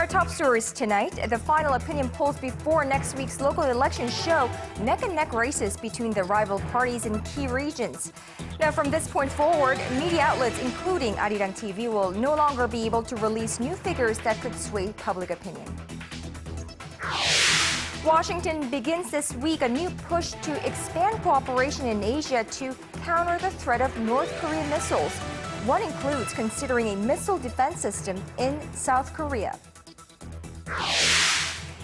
Our top stories tonight. The final opinion polls before next week's local elections show neck-and-neck races between the rival parties in key regions. Now, from this point forward, media outlets, including Arirang TV, will no longer be able to release new figures that could sway public opinion. Washington begins this week a new push to expand cooperation in Asia to counter the threat of North Korean missiles. One includes considering a missile defense system in South Korea.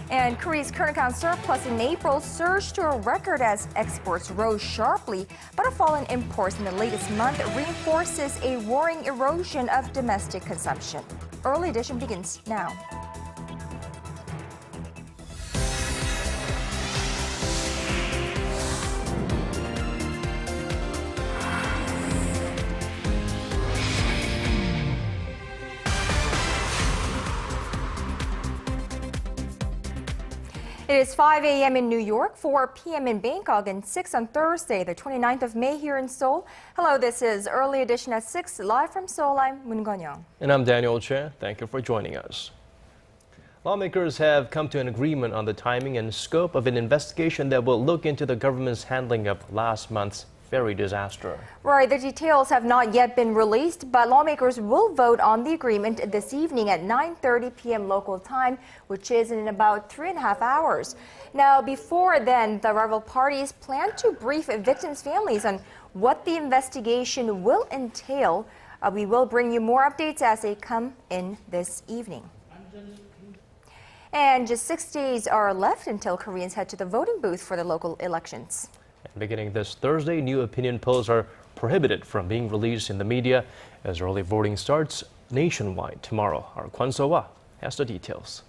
And Korea's current account surplus in April surged to a record as exports rose sharply, but a fall in imports in the latest month reinforces a worrying erosion of domestic consumption. Early edition begins now. It is 5 a.m. in New York, 4 p.m. in Bangkok, and 6 on Thursday, the 29th of May here in Seoul. Hello, this is Early Edition at 6, live from Seoul. I'm Moon Gon-young. And I'm Daniel Che. Thank you for joining us. Lawmakers have come to an agreement on the timing and scope of an investigation that will look into the government's handling of last month's ferry disaster. Right, the details have not yet been released, but lawmakers will vote on the agreement this evening at 9:30 p.m. local time, which is in about 3.5 hours. Now, before then, the rival parties plan to brief victims' families on what the investigation will entail. We will bring you more updates as they come in this evening. And just 6 days are left until Koreans head to the voting booth for the local elections. Beginning this Thursday, new opinion polls are prohibited from being released in the media as early voting starts nationwide tomorrow. Our Kwon So-hwa has the details.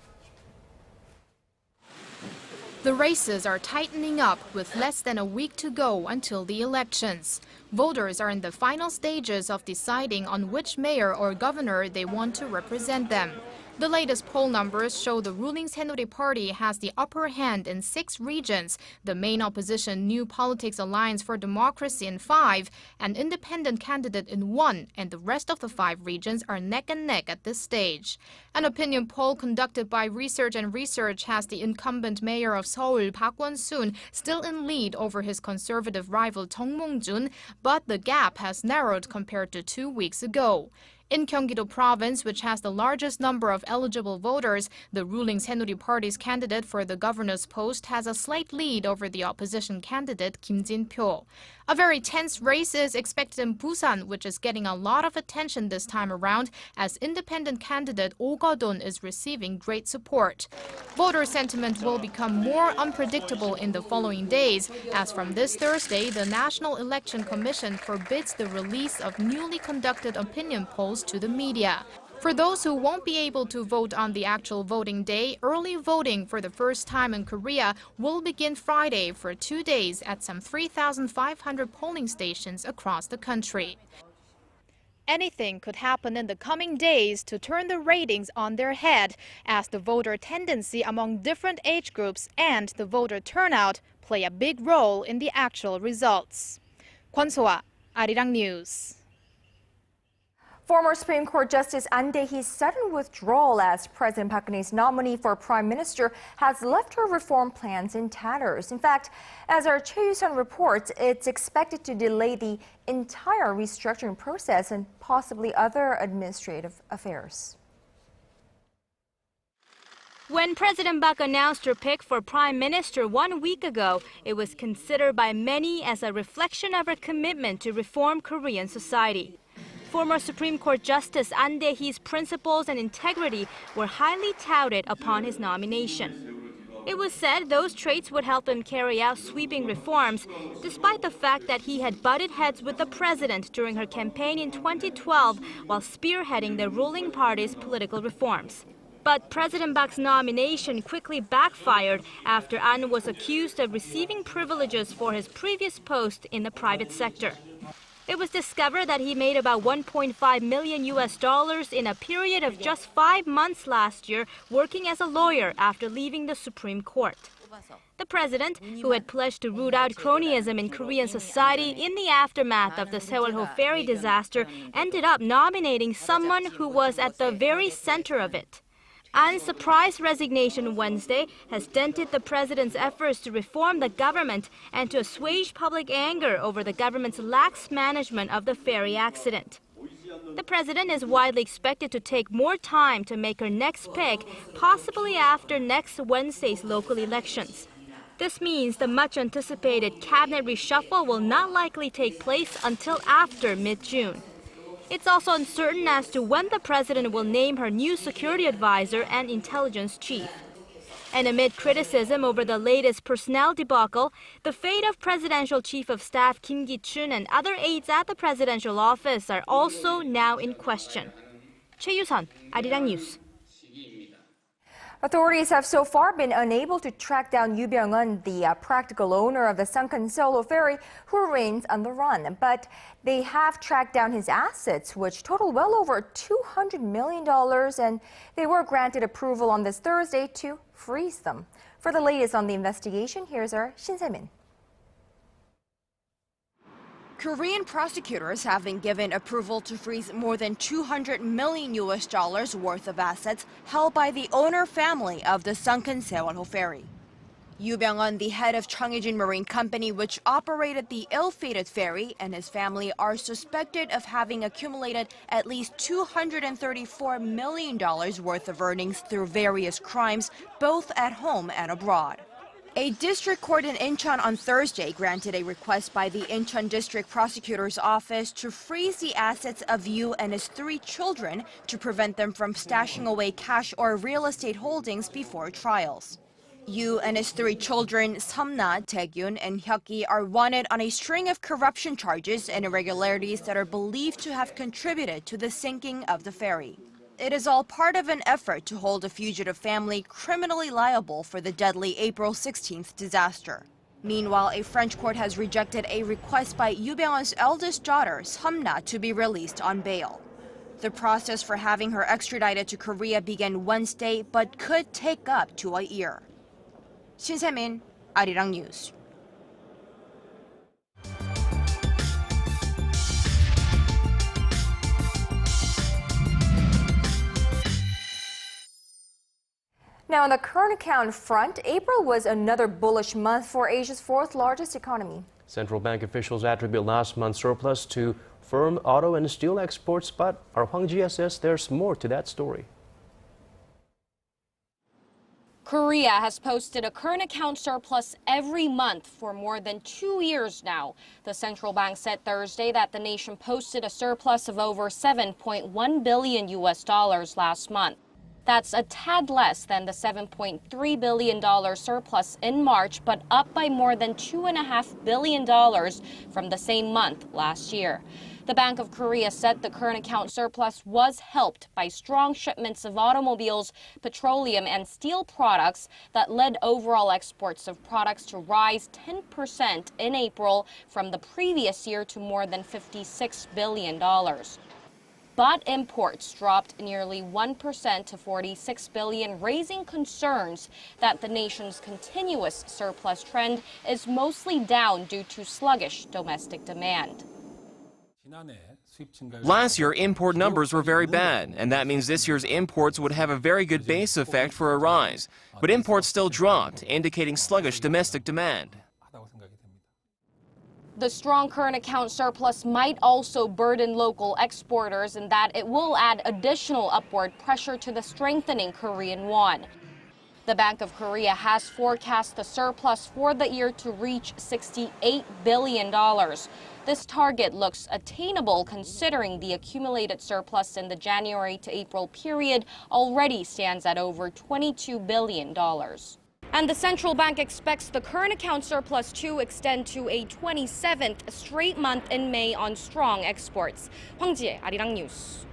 The races are tightening up with less than a week to go until the elections. Voters are in the final stages of deciding on which mayor or governor they want to represent them. The latest poll numbers show the ruling Saenuri Party has the upper hand in 6 regions, the main opposition New Politics Alliance for Democracy in 5, an independent candidate in 1, and the rest of the 5 regions are neck and neck at this stage. An opinion poll conducted by Research and Research has the incumbent mayor of Seoul, Park Won-soon, still in lead over his conservative rival Chung Mong-jun, but the gap has narrowed compared to 2 weeks ago. In Gyeonggi-do Province, which has the largest number of eligible voters, the ruling Saenuri Party's candidate for the governor's post has a slight lead over the opposition candidate Kim Jin-pyo. A very tense race is expected in Busan, which is getting a lot of attention this time around as independent candidate Oh Go-don is receiving great support. Voter sentiment will become more unpredictable in the following days, as from this Thursday, the National Election Commission forbids the release of newly conducted opinion polls to the media. For those who won't be able to vote on the actual voting day, early voting for the first time in Korea will begin Friday for 2 days at some 3,500 polling stations across the country. Anything could happen in the coming days to turn the ratings on their head, as the voter tendency among different age groups and the voter turnout play a big role in the actual results. Kwon So-hwa, Arirang News. Former Supreme Court Justice An Dae-hee's sudden withdrawal as President Park Geun-hye's nominee for Prime Minister has left her reform plans in tatters. In fact, as our Choi Yu-sun reports, it's expected to delay the entire restructuring process and possibly other administrative affairs. When President Park announced her pick for Prime Minister 1 week ago, it was considered by many as a reflection of her commitment to reform Korean society. Former Supreme Court Justice An Dae-hee's principles and integrity were highly touted upon his nomination. It was said those traits would help him carry out sweeping reforms, despite the fact that he had butted heads with the president during her campaign in 2012 while spearheading the ruling party's political reforms. But President Park's nomination quickly backfired after An was accused of receiving privileges for his previous post in the private sector. It was discovered that he made about $1.5 million in a period of just 5 months last year working as a lawyer after leaving the Supreme Court. The president, who had pledged to root out cronyism in Korean society in the aftermath of the Sewol-ho ferry disaster, ended up nominating someone who was at the very center of it. An's surprise resignation Wednesday has dented the president's efforts to reform the government and to assuage public anger over the government's lax management of the ferry accident. The president is widely expected to take more time to make her next pick, possibly after next Wednesday's local elections. This means the much-anticipated cabinet reshuffle will not likely take place until after mid-June. It's also uncertain as to when the president will name her new security advisor and intelligence chief. And amid criticism over the latest personnel debacle, the fate of Presidential Chief of Staff Kim Ki-chun and other aides at the presidential office are also now in question. Choi Yu-sun, Arirang News. Authorities have so far been unable to track down Yoo ByungEun, the practical owner of the sunken Sewol-ho ferry, who remains on the run. But they have tracked down his assets, which total well over $200 million, and they were granted approval on this Thursday to freeze them. For the latest on the investigation, here's our Shin Se-min. Korean prosecutors have been given approval to freeze more than $200 million worth of assets held by the owner family of the sunken Sewol-ho ferry. Yoo ByungEun, the head of Cheonghaejin Marine Company, which operated the ill-fated ferry, and his family are suspected of having accumulated at least $234 million worth of earnings through various crimes, both at home and abroad. A district court in Incheon on Thursday granted a request by the Incheon District Prosecutor's Office to freeze the assets of Yoo and his 3 children to prevent them from stashing away cash or real estate holdings before trials. Yoo and his 3 children, Seomna, Taekyun, and Hyuki, are wanted on a string of corruption charges and irregularities that are believed to have contributed to the sinking of the ferry. It is all part of an effort to hold a fugitive family criminally liable for the deadly April 16th disaster. Meanwhile, a French court has rejected a request by Yoo ByungEun's eldest daughter, Seomna, to be released on bail. The process for having her extradited to Korea began Wednesday, but could take up to a year. Shin Se-min, Arirang News. Now, on the current account front, April was another bullish month for Asia's 4th largest economy. Central bank officials attribute last month's surplus to firm auto and steel exports, but our Hwang Ji says there's more to that story. Korea has posted a current account surplus every month for more than 2 years now. The central bank said Thursday that the nation posted a surplus of over $7.1 billion last month. That's a tad less than the $7.3 billion surplus in March, but up by more than $2.5 billion from the same month last year. The Bank of Korea said the current account surplus was helped by strong shipments of automobiles, petroleum, and steel products that led overall exports of products to rise 10% in April from the previous year to more than $56 billion. But imports dropped nearly 1% to $46 billion, raising concerns that the nation's continuous surplus trend is mostly down due to sluggish domestic demand. Last year, import numbers were very bad, and that means this year's imports would have a very good base effect for a rise. But imports still dropped, indicating sluggish domestic demand. The strong current account surplus might also burden local exporters in that it will add additional upward pressure to the strengthening Korean won. The Bank of Korea has forecast the surplus for the year to reach $68 billion. This target looks attainable considering the accumulated surplus in the January to April period already stands at over $22 billion. And the central bank expects the current account surplus to extend to a 27th straight month in May on strong exports. Hwang Ji, Arirang News.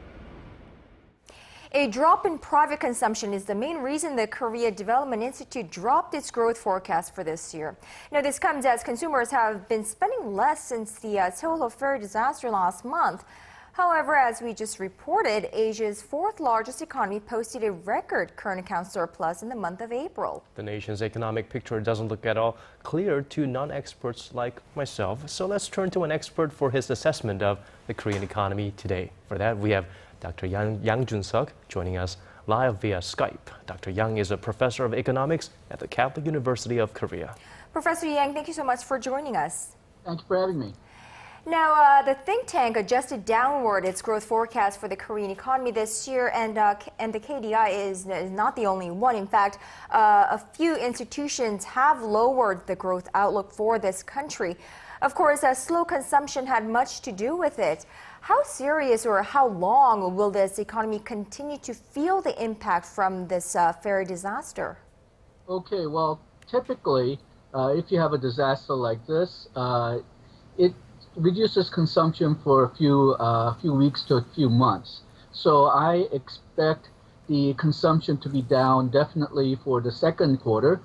A drop in private consumption is the main reason the Korea Development Institute dropped its growth forecast for this year. Now, this comes as consumers have been spending less since the Sewol-ho ferry disaster last month. However, as we just reported, Asia's 4th largest economy posted a record current account surplus in the month of April. The nation's economic picture doesn't look at all clear to non-experts like myself. So let's turn to an expert for his assessment of the Korean economy today. For that, we have Dr. Yang Jun-seok joining us live via Skype. Dr. Yang is a professor of economics at the Catholic University of Korea. Professor Yang, thank you so much for joining us. Thank you for having me. Now, the think tank adjusted downward its growth forecast for the Korean economy this year, and the KDI is not the only one. In fact, a few institutions have lowered the growth outlook for this country. Of course, slow consumption had much to do with it. How serious or how long will this economy continue to feel the impact from this ferry disaster? Okay, well, typically, if you have a disaster like this, it reduces consumption for a few weeks to a few months. So I expect the consumption to be down definitely for the second quarter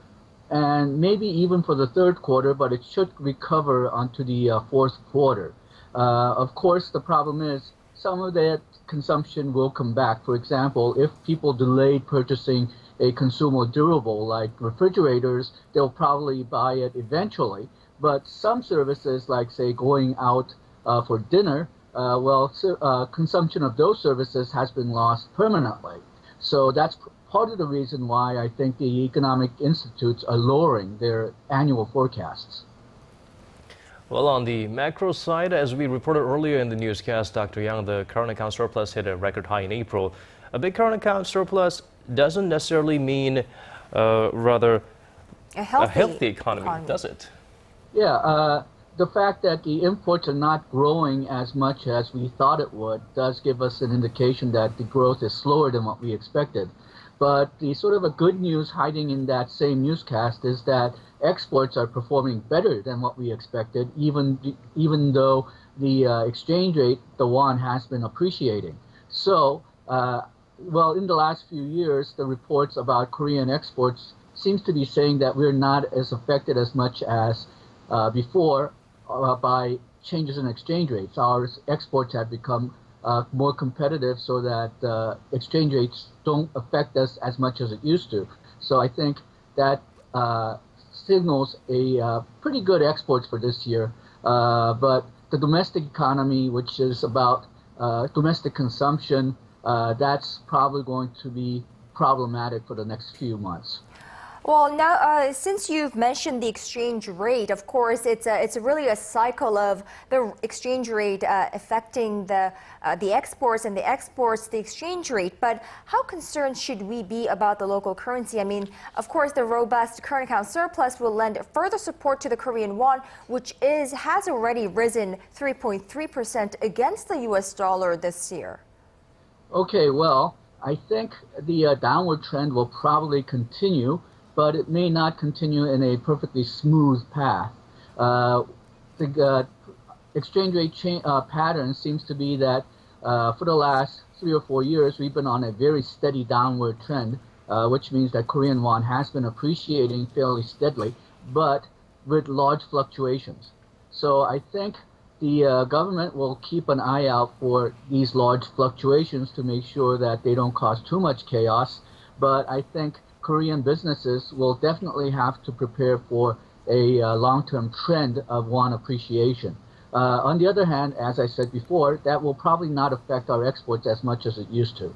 and maybe even for the third quarter, but it should recover onto the fourth quarter. Of course, the problem is some of that consumption will come back. For example, if people delayed purchasing a consumer durable like refrigerators, they'll probably buy it eventually. But some services, like, say, going out for dinner, consumption of those services has been lost permanently. So that's part of the reason why I think the economic institutes are lowering their annual forecasts. Well, on the macro side, as we reported earlier in the newscast, Dr. Yang, the current account surplus hit a record high in April. A big current account surplus doesn't necessarily mean rather a healthy economy, does it? Yeah, the fact that the imports are not growing as much as we thought it would does give us an indication that the growth is slower than what we expected. But the sort of a good news hiding in that same newscast is that exports are performing better than what we expected, even though the exchange rate, the won, has been appreciating. So, well, in the last few years, the reports about Korean exports seems to be saying that we're not as affected as much as before by changes in exchange rates. Our exports have become more competitive so that exchange rates don't affect us as much as it used to. So I think that signals a pretty good exports for this year. But the domestic economy, which is about domestic consumption, that's probably going to be problematic for the next few months. Well, now, since you've mentioned the exchange rate, of course, it's really a cycle of the exchange rate affecting the exports and the exports, the exchange rate. But how concerned should we be about the local currency? I mean, of course, the robust current account surplus will lend further support to the Korean won, which has already risen 3.3% against the U.S. dollar this year. Okay, well, I think the downward trend will probably continue, but it may not continue in a perfectly smooth path. The exchange rate pattern seems to be that for the last 3 or 4 years, we've been on a very steady downward trend, which means that Korean won has been appreciating fairly steadily, but with large fluctuations. So I think the government will keep an eye out for these large fluctuations to make sure that they don't cause too much chaos. But I think Korean businesses will definitely have to prepare for a long-term trend of won appreciation. On the other hand, as I said before, that will probably not affect our exports as much as it used to.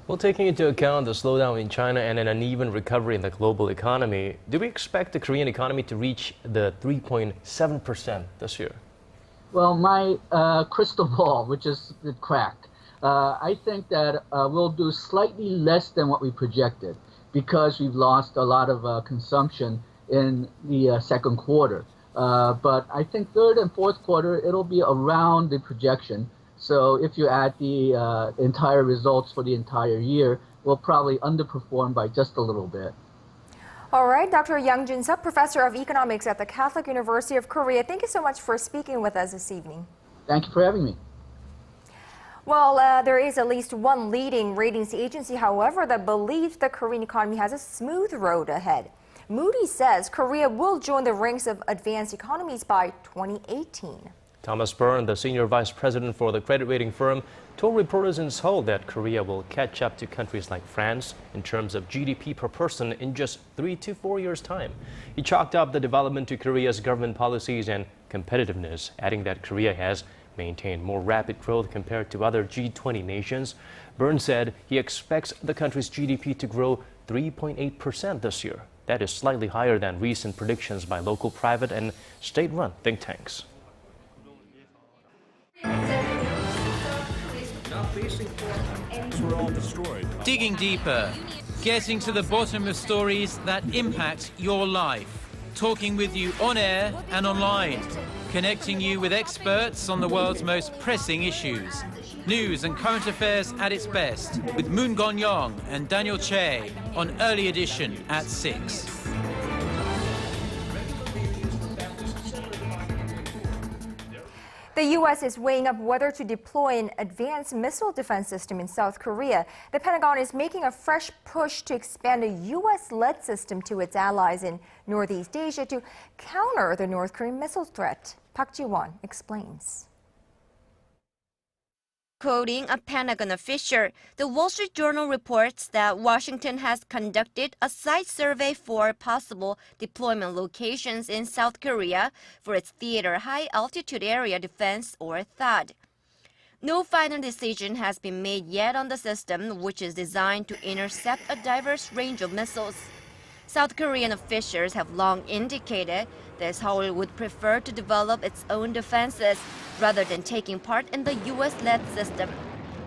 Well, taking into account the slowdown in China and an uneven recovery in the global economy, do we expect the Korean economy to reach the 3.7% this year? Well, my crystal ball, which is cracked, I think that we'll do slightly less than what we projected because we've lost a lot of consumption in the second quarter. But I think third and fourth quarter, it'll be around the projection. So if you add the entire results for the entire year, we'll probably underperform by just a little bit. All right, Dr. Yang Jun-suk, professor of economics at the Catholic University of Korea. Thank you so much for speaking with us this evening. Thank you for having me. Well, there is at least one leading ratings agency, however, that believes the Korean economy has a smooth road ahead. Moodys says Korea will join the ranks of advanced economies by 2018. Thomas Byrne, the senior vice president for the credit rating firm, told reporters in Seoul that Korea will catch up to countries like France in terms of GDP per person in just 3 to 4 years' time. He chalked up the development to Korea's government policies and competitiveness, adding that Korea has maintained more rapid growth compared to other G20 nations. Burns said he expects the country's GDP to grow 3.8% this year. That is slightly higher than recent predictions by local private and state-run think tanks. Digging deeper, getting to the bottom of stories that impact your life, talking with you on air and online, connecting you with experts on the world's most pressing issues. News and current affairs at its best with Moon Gon-young and Daniel Che on Early Edition at 6. The U.S. is weighing up whether to deploy an advanced missile defense system in South Korea. The Pentagon is making a fresh push to expand a U.S.-led system to its allies in Northeast Asia to counter the North Korean missile threat. Park Ji-won explains. Quoting a Pentagon official, the Wall Street Journal reports that Washington has conducted a site survey for possible deployment locations in South Korea for its Theater High Altitude Area Defense, or THAAD. No final decision has been made yet on the system, which is designed to intercept a diverse range of missiles. South Korean officials have long indicated that Seoul would prefer to develop its own defenses rather than taking part in the U.S.-led system.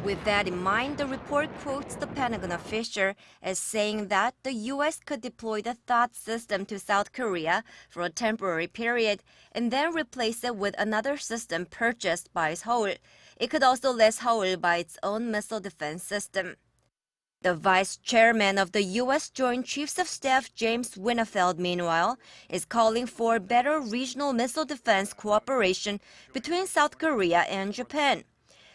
With that in mind, the report quotes the Pentagon official as saying that the U.S. could deploy the THAAD system to South Korea for a temporary period and then replace it with another system purchased by Seoul. It could also let Seoul buy its own missile defense system. The vice chairman of the U.S. Joint Chiefs of Staff, James Winnefeld, meanwhile, is calling for better regional missile defense cooperation between South Korea and Japan.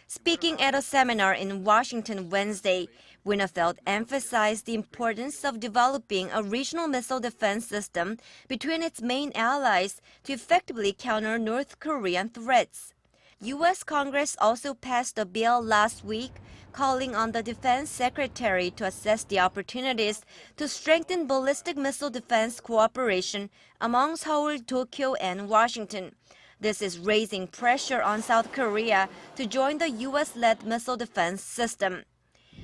Speaking at a seminar in Washington Wednesday, Winnefeld emphasized the importance of developing a regional missile defense system between its main allies to effectively counter North Korean threats. U.S. Congress also passed a bill last week calling on the Defense Secretary to assess the opportunities to strengthen ballistic missile defense cooperation among Seoul, Tokyo, and Washington. This is raising pressure on South Korea to join the U.S.-led missile defense system.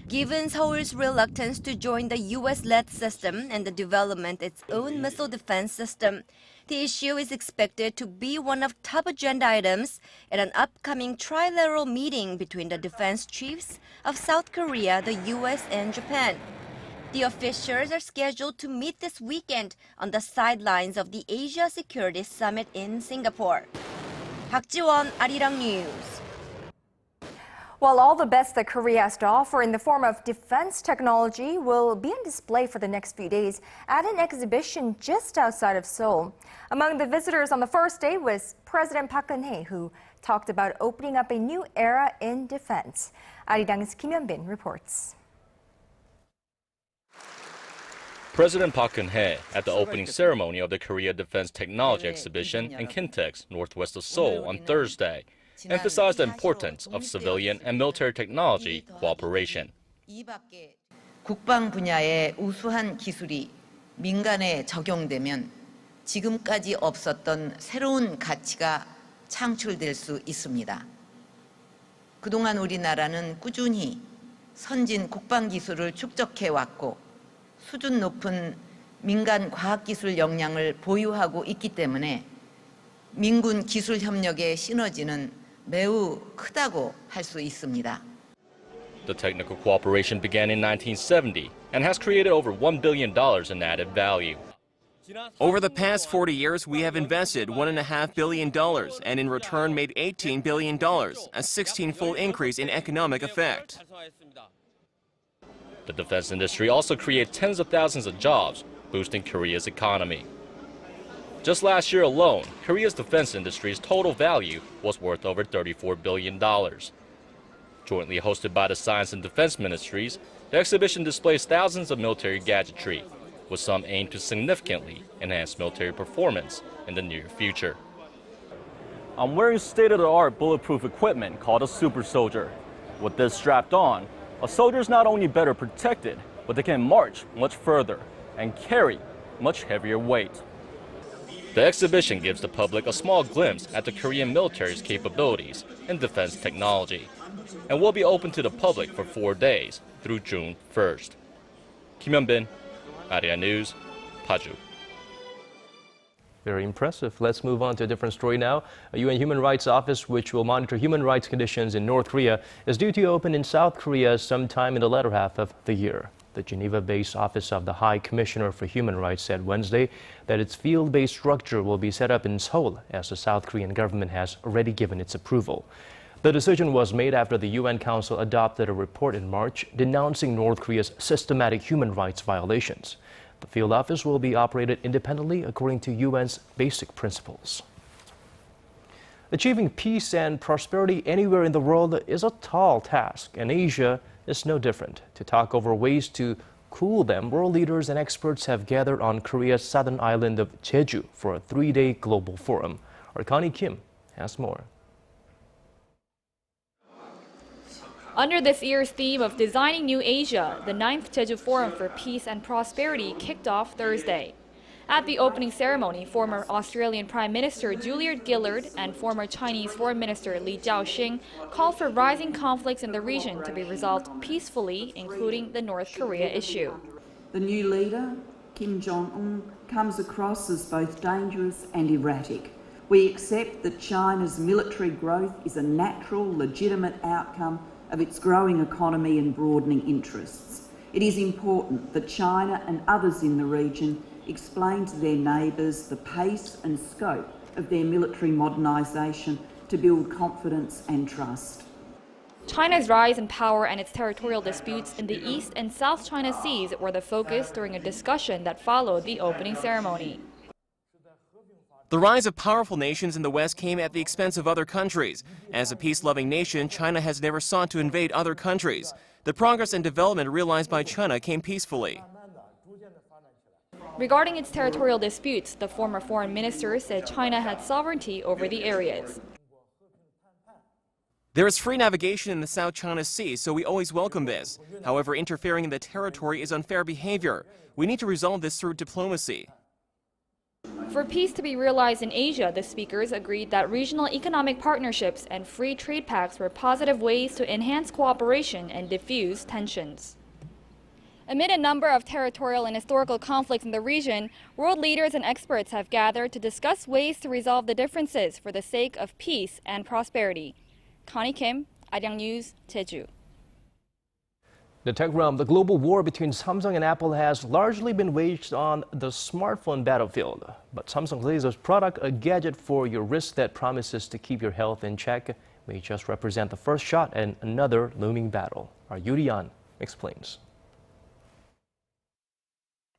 Given Seoul's reluctance to join the U.S.-led system and the development of its own missile defense system, the issue is expected to be one of top agenda items at an upcoming trilateral meeting between the defense chiefs of South Korea, the U.S., and Japan. The officials are scheduled to meet this weekend on the sidelines of the Asia Security Summit in Singapore. Park Ji-won, Arirang News. Well, all the best that Korea has to offer in the form of defense technology will be on display for the next few days at an exhibition just outside of Seoul. Among the visitors on the first day was President Park Geun-hye, who talked about opening up a new era in defense. Arirang's Kim Hyun-bin reports. President Park Geun-hye at the opening ceremony of the Korea Defense Technology Exhibition in Kintex, northwest of Seoul, on Thursday, emphasized the importance of civilian and military technology cooperation. 국방 분야의 우수한 기술이 민간에 적용되면 지금까지 없었던 새로운 가치가 창출될 수 있습니다. 그동안 우리나라는 꾸준히 선진 국방 기술을 축적해 왔고 수준 높은 민간 과학기술 역량을 보유하고 있기 때문에 민군 기술 협력의 시너지는 매우 크다고 할 수 있습니다. The technical cooperation began in 1970 and has created over $1 billion in added value. Over the past 40 years, we have invested $1.5 billion and in return made $18 billion, a 16-fold increase in economic effect. The defense industry also created tens of thousands of jobs, boosting Korea's economy. Just last year alone, Korea's defense industry's total value was worth over $34 billion. Jointly hosted by the Science and Defense Ministries, the exhibition displays thousands of military gadgetry, with some aimed to significantly enhance military performance in the near future. I'm wearing state-of-the-art bulletproof equipment called a super soldier. With this strapped on, a soldier is not only better protected, but they can march much further and carry much heavier weight. The exhibition gives the public a small glimpse at the Korean military's capabilities in defense technology and will be open to the public for 4 days through June 1st. Kim Hyun-bin, Arirang News, Paju. Very impressive. Let's move on to a different story now. A UN Human Rights Office, which will monitor human rights conditions in North Korea, is due to open in South Korea sometime in the latter half of the year. The Geneva-based Office of the High Commissioner for Human Rights said Wednesday that its field-based structure will be set up in Seoul, as the South Korean government has already given its approval. The decision was made after the UN Council adopted a report in March denouncing North Korea's systematic human rights violations. The field office will be operated independently according to UN's basic principles. Achieving peace and prosperity anywhere in the world is a tall task, and Asia is no different. To talk over ways to cool them, world leaders and experts have gathered on Korea's southern island of Jeju for a 3-day global forum. Our Connie Kim has more. Under this year's theme of Designing New Asia, the 9th Jeju Forum for Peace and Prosperity kicked off Thursday. At the opening ceremony, former Australian Prime Minister Julia Gillard and former Chinese Foreign Minister Li Jiaoxing called for rising conflicts in the region to be resolved peacefully, including the North Korea issue. The new leader, Kim Jong-un, comes across as both dangerous and erratic. We accept that China's military growth is a natural, legitimate outcome of its growing economy and broadening interests. It is important that China and others in the region explain to their neighbours the pace and scope of their military modernisation to build confidence and trust. China's rise in power and its territorial disputes in the East and South China Seas were the focus during a discussion that followed the opening ceremony. The rise of powerful nations in the West came at the expense of other countries. As a peace-loving nation, China has never sought to invade other countries. The progress and development realized by China came peacefully. Regarding its territorial disputes, the former foreign minister said China had sovereignty over the areas. There is free navigation in the South China Sea, so we always welcome this. However, interfering in the territory is unfair behavior. We need to resolve this through diplomacy. For peace to be realized in Asia, the speakers agreed that regional economic partnerships and free trade pacts were positive ways to enhance cooperation and diffuse tensions. Amid a number of territorial and historical conflicts in the region, world leaders and experts have gathered to discuss ways to resolve the differences for the sake of peace and prosperity. Connie Kim, Arirang News, Jeju. The tech realm, the global war between Samsung and Apple has largely been waged on the smartphone battlefield. But Samsung's latest product, a gadget for your wrist that promises to keep your health in check, may just represent the first shot in another looming battle. Our Yoo ByungEun explains.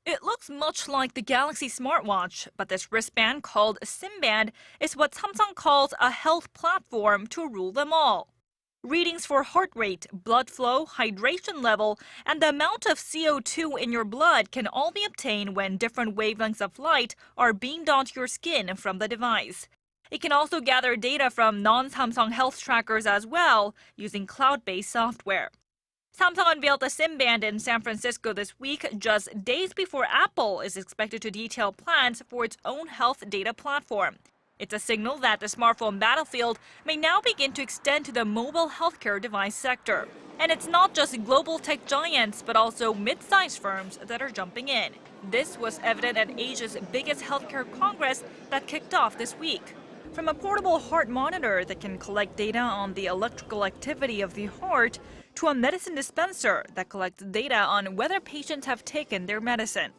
It looks much like the Galaxy smartwatch, but this wristband called a SIM band is what Samsung calls a health platform to rule them all. Readings for heart rate, blood flow, hydration level, and the amount of CO2 in your blood can all be obtained when different wavelengths of light are beamed onto your skin from the device. It can also gather data from non-Samsung health trackers as well, using cloud-based software. Samsung unveiled the SIM band in San Francisco this week, just days before Apple is expected to detail plans for its own health data platform. It's a signal that the smartphone battlefield may now begin to extend to the mobile healthcare device sector. And it's not just global tech giants, but also mid-sized firms that are jumping in. This was evident at Asia's biggest healthcare congress that kicked off this week. From a portable heart monitor that can collect data on the electrical activity of the heart, to a medicine dispenser that collects data on whether patients have taken their medicine.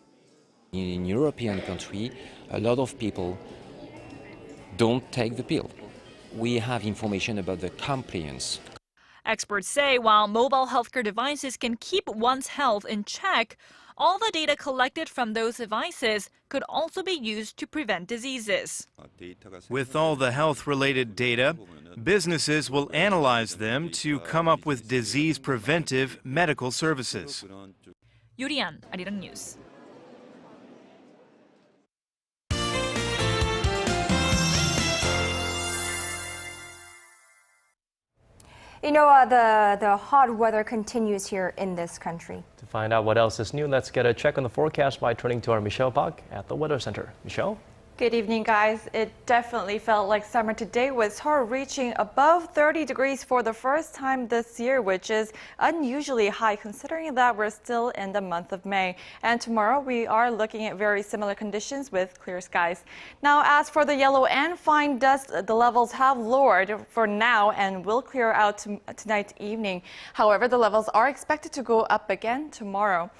In European countries, a lot of people don't take the pill. We have information about the compliance. Experts say while mobile healthcare devices can keep one's health in check, all the data collected from those devices could also be used to prevent diseases. With all the health-related data, businesses will analyze them to come up with disease-preventive medical services. Yoo ByungEun, Arirang News. You know, the hot weather continues here in this country. To find out what else is new, let's get a check on the forecast by turning to our Michelle Bach at the Weather Center. Michelle? Good evening, guys. It definitely felt like summer today with Seoul reaching above 30 degrees for the first time this year, which is unusually high considering that we're still in the month of May. And tomorrow we are looking at very similar conditions with clear skies. Now, as for the yellow and fine dust, the levels have lowered for now and will clear out tonight evening. However, the levels are expected to go up again tomorrow.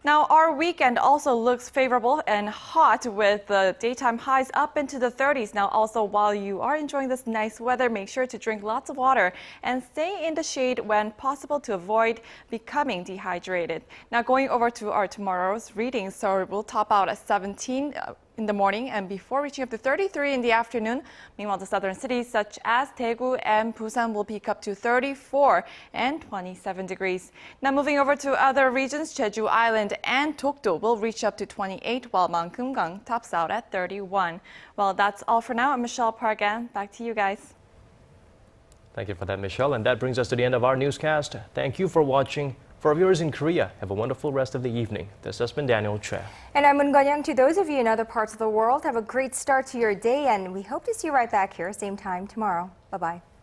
Now, our weekend also looks favorable and hot with the daytime highs up into the 30s. Now, also, while you are enjoying this nice weather, make sure to drink lots of water and stay in the shade when possible to avoid becoming dehydrated. Now, going over to our tomorrow's readings, so we'll top out at 17 in the morning and before reaching up to 33 in the afternoon. Meanwhile, the southern cities such as Daegu and Busan will peak up to 34 and 27 degrees. Now moving over to other regions, Jeju Island and Dokdo will reach up to 28, while Mangkumgang tops out at 31. Well, that's all for now. I'm Michelle Pargan. Back to you guys. Thank you for that, Michelle. And that brings us to the end of our newscast. Thank you for watching. For our viewers in Korea, have a wonderful rest of the evening. This has been Daniel Choi. And I'm Moon Young. To those of you in other parts of the world, have a great start to your day, and we hope to see you right back here, same time tomorrow. Bye-bye.